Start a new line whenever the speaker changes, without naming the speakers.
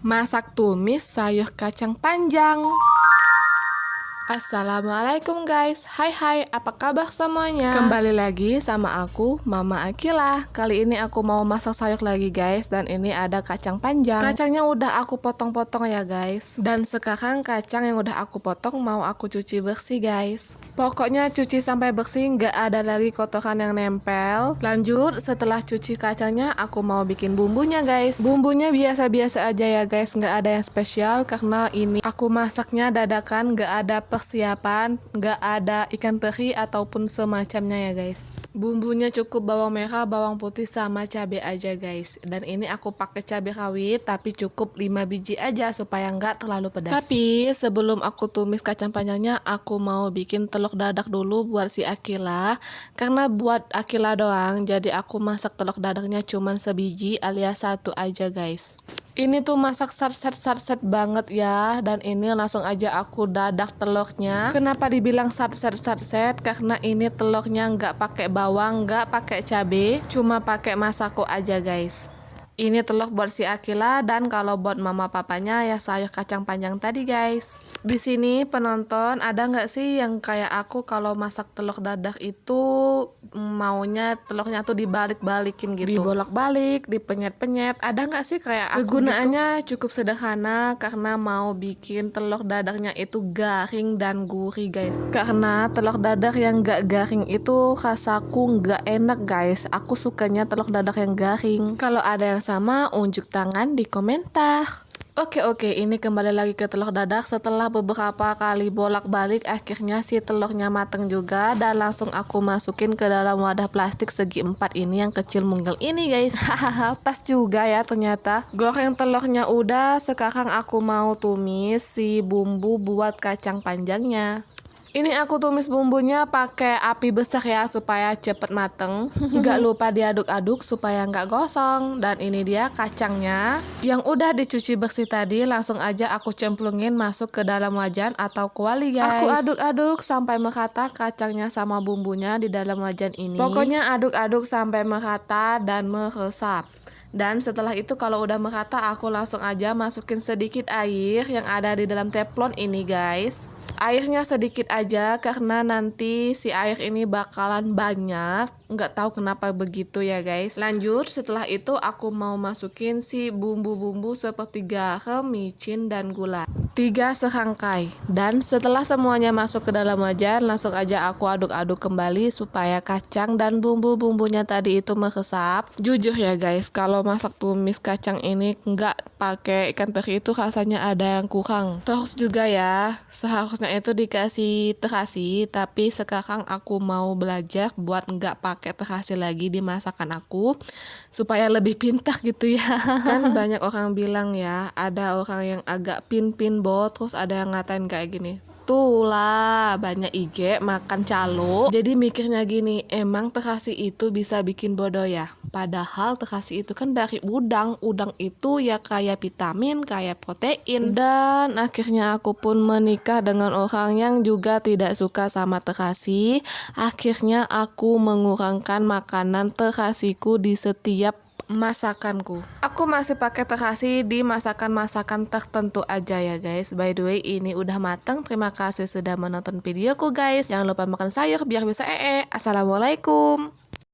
Masak tumis sayur kacang panjang. Assalamualaikum guys. Hai, apa kabar semuanya? Kembali lagi sama aku, Mama Akila. Kali ini aku mau masak sayur lagi guys. Dan ini ada kacang panjang. Kacangnya udah aku potong-potong ya guys. Dan sekarang kacang yang udah aku potong mau aku cuci bersih guys. Pokoknya cuci sampai bersih, nggak ada lagi kotoran yang nempel. Lanjut, setelah cuci kacangnya aku mau bikin bumbunya guys. Bumbunya biasa-biasa aja ya guys, nggak ada yang spesial. Karena ini aku masaknya dadakan, nggak ada persiapan, nggak ada ikan teri ataupun semacamnya ya guys. Bumbunya cukup bawang merah, bawang putih sama cabai aja guys. Dan ini aku pakai cabai rawit tapi cukup 5 biji aja supaya nggak terlalu pedas. Tapi sebelum aku tumis kacang panjangnya, aku mau bikin telur dadak dulu buat si Akila. Karena buat Akila doang, jadi aku masak telur dadaknya cuman sebiji alias satu aja guys. Ini tuh masak sarset banget ya. Dan ini langsung aja aku dadak telurnya. Kenapa dibilang sarset? Karena ini telurnya nggak pakai bawang, nggak pakai cabai, cuma pakai masako aja guys. Ini telur buat si Akila, dan kalau buat mama papanya ya sayur kacang panjang tadi guys. Di sini penonton ada nggak sih yang kayak aku kalau masak telur dadak itu maunya telurnya tuh dibalik-balikin gitu, dibolak-balik, dipenyet-penyet? Ada nggak sih kayak aku? Kegunaannya gitu? Cukup sederhana karena mau bikin telur dadaknya itu garing dan gurih guys. Karena telur dadak yang nggak garing itu rasaku nggak enak guys. Aku sukanya telur dadak yang garing. Kalau ada yang sama, unjuk tangan di komentar. Oke, ini kembali lagi ke telur dadak. Setelah beberapa kali bolak-balik, akhirnya si telurnya mateng juga. Dan langsung aku masukin ke dalam wadah plastik segi 4 ini yang kecil mungil ini guys. Hahaha, pas juga ya ternyata. Goreng telurnya udah, sekarang aku mau tumis si bumbu buat kacang panjangnya. Ini aku tumis bumbunya pakai api besar ya supaya cepet mateng. Gak lupa diaduk-aduk supaya nggak gosong. Dan ini dia kacangnya yang udah dicuci bersih tadi. Langsung aja aku cemplungin masuk ke dalam wajan atau kuali guys. Aku aduk-aduk sampai merata kacangnya sama bumbunya di dalam wajan ini. Pokoknya aduk-aduk sampai merata dan meresap. Dan setelah itu kalau udah merata, aku langsung aja masukin sedikit air yang ada di dalam teflon ini guys. Airnya sedikit aja karena nanti si air ini bakalan banyak. Nggak tahu kenapa begitu ya guys. Lanjut, setelah itu aku mau masukin si bumbu-bumbu seperti garam, micin, dan gula. 3 serangkai. Dan setelah semuanya masuk ke dalam wajan, langsung aja aku aduk-aduk kembali supaya kacang dan bumbu-bumbunya tadi itu meresap. Jujur ya guys, kalau masak tumis kacang ini nggak pakai ikan teri itu rasanya ada yang kurang. Terus juga ya, seharusnya itu dikasih terasi, tapi sekarang aku mau belajar buat nggak pakai terasi lagi di masakan aku supaya lebih pintar gitu ya. Kan banyak orang bilang ya, ada orang yang agak pin bot, terus ada yang ngatain kayak gini, tuh lah banyak IG makan calo. Jadi mikirnya gini, emang terasi itu bisa bikin bodoh ya? Padahal terasi itu kan dari udang. Udang itu ya kayak vitamin, kayak protein. Dan akhirnya aku pun menikah dengan orang yang juga tidak suka sama terasi. Akhirnya aku mengurangkan makanan terasiku di setiap masakanku. Aku masih pakai terasi di masakan-masakan tertentu aja ya guys. By the way, ini udah mateng. Terima kasih sudah menonton videoku guys. Jangan lupa makan sayur biar bisa Assalamualaikum.